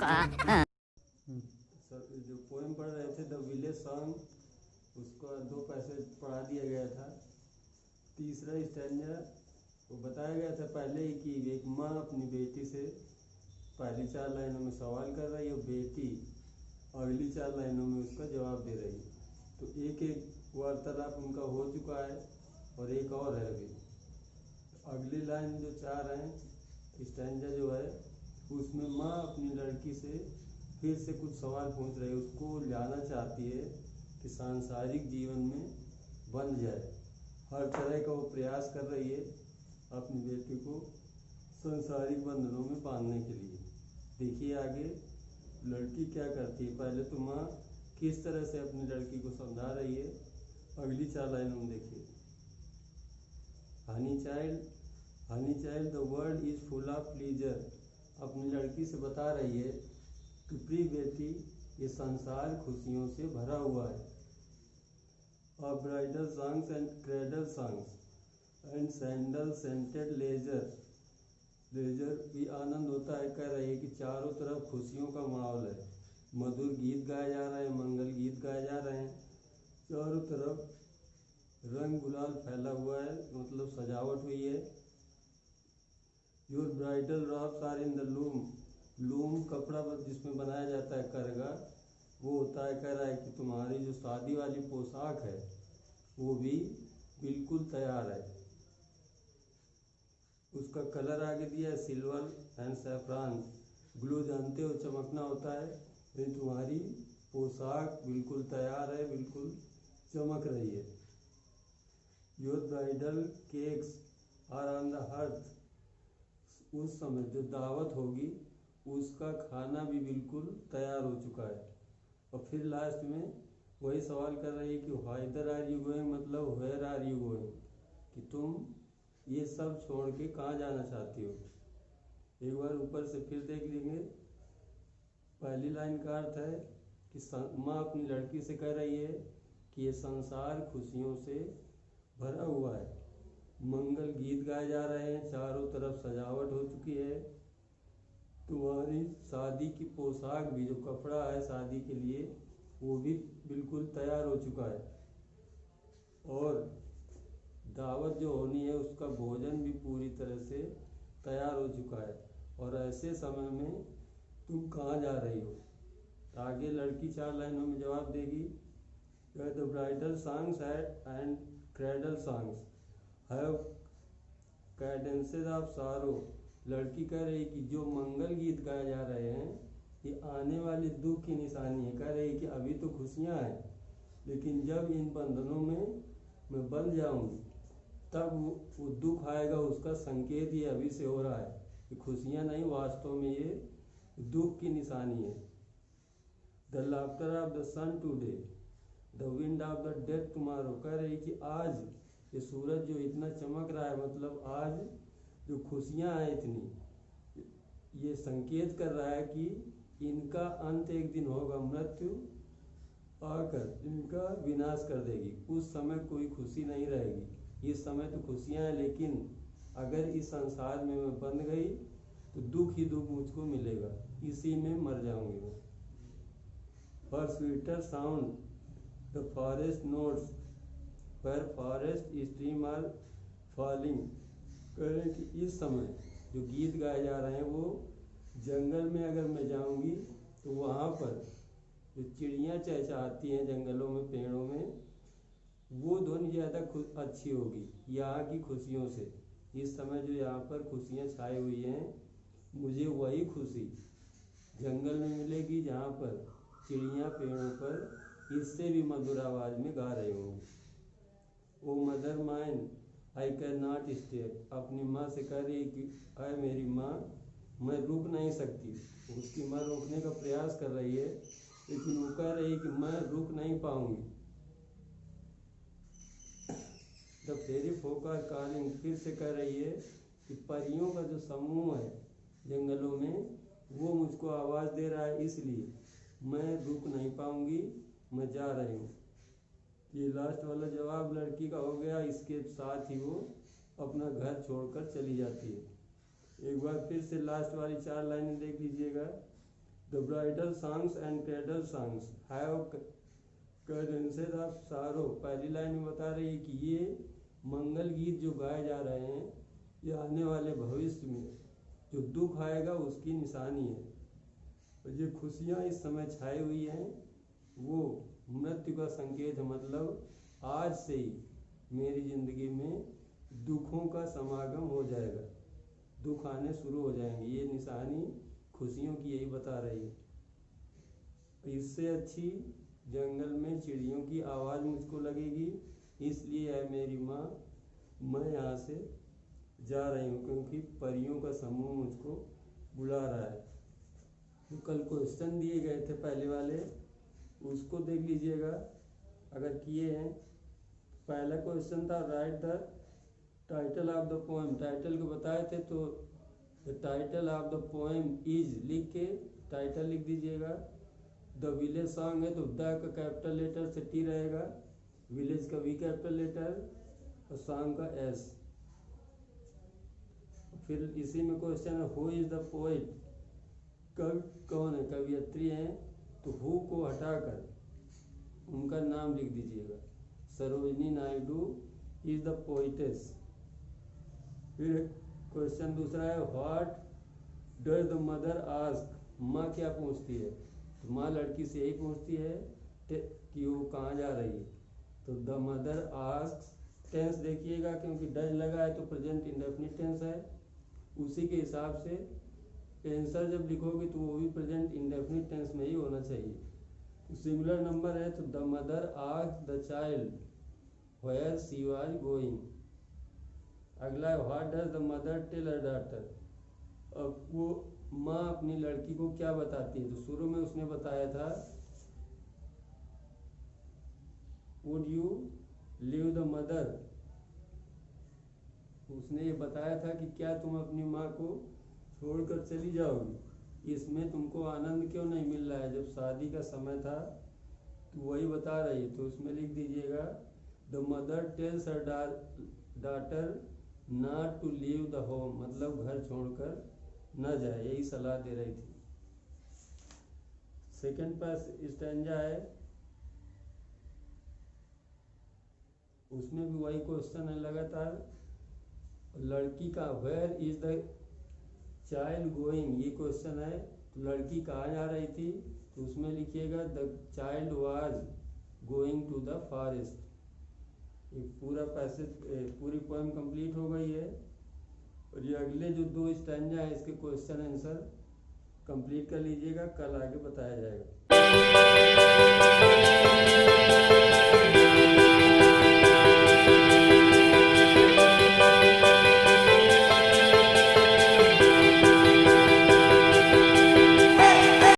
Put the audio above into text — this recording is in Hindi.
सर जो पोएम पढ़ रहे थे द विलेज सॉन्ग, उसको 2 पैसे पढ़ा दिया गया था। तीसरा स्टैंजा वो बताया गया था पहले ही कि एक माँ अपनी बेटी से पहली 4 लाइनों में सवाल कर रही है, बेटी अगली 4 लाइनों में उसका जवाब दे रही है। तो एक एक वार्तालाप उनका हो चुका है और एक और है अभी। अगली लाइन जो 4 हैं स्टैंजा जो है उसमें माँ अपनी लड़की से फिर से कुछ सवाल पूछ रही है, उसको लाना चाहती है कि सांसारिक जीवन में बंध जाए। हर तरह का वो प्रयास कर रही है अपनी बेटी को सांसारिक बंधनों में बांधने के लिए। देखिए आगे लड़की क्या करती है। पहले तो माँ किस तरह से अपनी लड़की को समझा रही है, अगली 4 लाइनों में देखिए। Honey child the world is full of pleaser. अपनी लड़की से बता रही है कि प्रिय बेटी ये संसार खुशियों से भरा हुआ है। A bridal songs and cradle songs and sandal scented leisure भी आनंद होता है। कह रही है कि चारों तरफ खुशियों का माहौल है, मधुर गीत गाए जा रहे हैं, मंगल गीत गाए जा रहे हैं, चारों तरफ रंग गुलाल फैला हुआ है, मतलब सजावट हुई है। Your bridal robes are in the loom कपड़ा जिसमें बनाया जाता है करगा, वो होता है। कह रहा है कि तुम्हारी जो शादी वाली पोशाक है वो भी बिल्कुल तैयार है। उसका कलर आगे दिया है सिल्वर एंड सैफरान। ग्लो जानते हो चमकना होता है, लेकिन तुम्हारी पोशाक बिल्कुल तैयार है, बिल्कुल चमक रही है। Your bridal cakes are on the hearth. उस समय जो दावत होगी उसका खाना भी बिल्कुल तैयार हो चुका है। और फिर लास्ट में वही सवाल कर रही है कि व्हाइदर आर यू गोइंग, मतलब वेयर आर यू गोइंग, कि तुम ये सब छोड़ के कहाँ जाना चाहती हो। एक बार ऊपर से फिर देख लेंगे। पहली लाइन का अर्थ है कि माँ अपनी लड़की से कह रही है कि ये संसार खुशियों से भरा हुआ है, मंगल गीत गाए जा रहे हैं, चारों तरफ सजावट हो चुकी है, तुम्हारी शादी की पोशाक भी जो कपड़ा है शादी के लिए वो भी बिल्कुल तैयार हो चुका है, और दावत जो होनी है उसका भोजन भी पूरी तरह से तैयार हो चुका है। और ऐसे समय में तुम कहाँ जा रही हो। आगे लड़की 4 लाइनों में जवाब देगी। The bridal songs and cradle songs have cadences of sorrow. लड़की कह रही कि जो मंगल गीत गाए जा रहे हैं ये आने वाले दुख की निशानी है। कह रही कि अभी तो खुशियाँ हैं, लेकिन जब इन बंधनों में मैं बंध जाऊंगी तब वो दुख आएगा, उसका संकेत ये अभी से हो रहा है कि खुशियाँ नहीं, वास्तव में ये दुख की निशानी है। The laughter of the sun today, the wind of the death tomorrow. कह रही कि आज ये सूरज जो इतना चमक रहा है, मतलब आज जो खुशियाँ हैं इतनी, ये संकेत कर रहा है कि इनका अंत एक दिन होगा, मृत्यु आकर इनका विनाश कर देगी। उस समय कोई खुशी नहीं रहेगी। इस समय तो खुशियाँ हैं, लेकिन अगर इस संसार में मैं बंध गई तो दुख ही दुख मुझको मिलेगा, इसी में मर जाऊंगी मैं। For sweeter sound the forest notes पर फॉरेस्ट स्ट्रीम आर फॉलिंग। कह रहे कि इस समय जो गीत गाए जा रहे हैं वो जंगल में अगर मैं जाऊंगी तो वहाँ पर जो चिड़ियाँ चहचहाती हैं जंगलों में, पेड़ों में, वो ध्वनि ज़्यादा अच्छी होगी यहाँ की खुशियों से। इस समय जो यहाँ पर खुशियाँ छाई हुई हैं, मुझे वही खुशी जंगल में मिलेगी जहाँ पर चिड़ियाँ पेड़ों पर इससे भी मधुर आवाज़ में गा रही होंगी। O mother mine I can not stay. अपनी माँ से कह रही कि अरे मेरी माँ, मैं रुक नहीं सकती। उसकी माँ रोकने का प्रयास कर रही है, लेकिन वो कह रही है कि मैं रुक नहीं पाऊंगी। The fairy folk are calling, फिर से कह रही है कि परियों का जो समूह है जंगलों में वो मुझको आवाज़ दे रहा है, इसलिए मैं रुक नहीं पाऊंगी, मैं जा रही हूँ। ये लास्ट वाला जवाब लड़की का हो गया। इसके साथ ही वो अपना घर छोड़कर चली जाती है। एक बार फिर से लास्ट वाली 4 लाइनें देख लीजिएगा। The the bridal songs and cradle songs have cadences of sorrow. पहली लाइन में बता रही है कि ये मंगल गीत जो गाए जा रहे हैं ये आने वाले भविष्य में जो दुख आएगा उसकी निशानी है। और जो खुशियाँ इस समय छाई हुई हैं वो मृत्यु का संकेत है। मतलब आज से ही मेरी ज़िंदगी में दुखों का समागम हो जाएगा, दुख आने शुरू हो जाएंगे। ये निशानी खुशियों की यही बता रही है। इससे अच्छी जंगल में चिड़ियों की आवाज़ मुझको लगेगी, इसलिए है मेरी माँ मैं यहाँ से जा रही हूँ, क्योंकि परियों का समूह मुझको बुला रहा है। तो कल क्वेश्चन दिए गए थे पहले वाले, उसको देख लीजिएगा अगर किए हैं। पहला क्वेश्चन था right the title of the poem. Title को बताए थे तो the title of the poem is लिख के टाइटल लिख दीजिएगा। द विलेज सॉन्ग है तो द का कैपिटल लेटर से टी रहेगा, विलेज का वी कैपिटल लेटर और सॉन्ग का एस। फिर इसी में क्वेश्चन है हु इज द पोइट। कवि कौन है, कवियत्री हैं तो हु को हटाकर उनका नाम लिख दीजिएगा। Sarojini Naidu is the poetess. फिर क्वेश्चन दूसरा है what does the mother ask. माँ क्या पूछती है, तो माँ लड़की से यही पूछती है कि वो कहाँ जा रही है। तो द मदर आस्क टेंस देखिएगा, क्योंकि डज लगा है तो प्रेजेंट इंडेफिनिट टेंस है, उसी के हिसाब से आंसर जब लिखोगे तो वो भी प्रेजेंट इंडेफिनिट टेंस में ही होना चाहिए। तो सिमिलर नंबर है तो the mother ask the child where she was going. अगला है what does the mother tell her daughter. अब वो माँ अपनी लड़की को क्या बताती है, तो शुरू में उसने बताया था would you leave the mother. उसने ये बताया था कि क्या तुम अपनी माँ को छोड़कर चली जाओगी, इसमें तुमको आनंद क्यों नहीं मिल रहा है जब शादी का समय था, तो वही बता रही है। तो उसमें लिख दीजिएगा the mother tells her daughter not to leave the home, मतलब घर छोड़कर न जाए, यही सलाह दे रही थी। सेकंड पास स्टैंजा है, उसमें भी वही क्वेश्चन है लगातार। लड़की का where is the child going, ये क्वेश्चन है। तो लड़की कहाँ जा रही थी, तो उसमें लिखिएगा the child was going to the forest. ये पूरा पैसेज पूरी पोएम कंप्लीट हो गई है। और ये अगले जो दो स्टैंजा है इसके क्वेश्चन आंसर कंप्लीट कर लीजिएगा, कल आगे बताया जाएगा।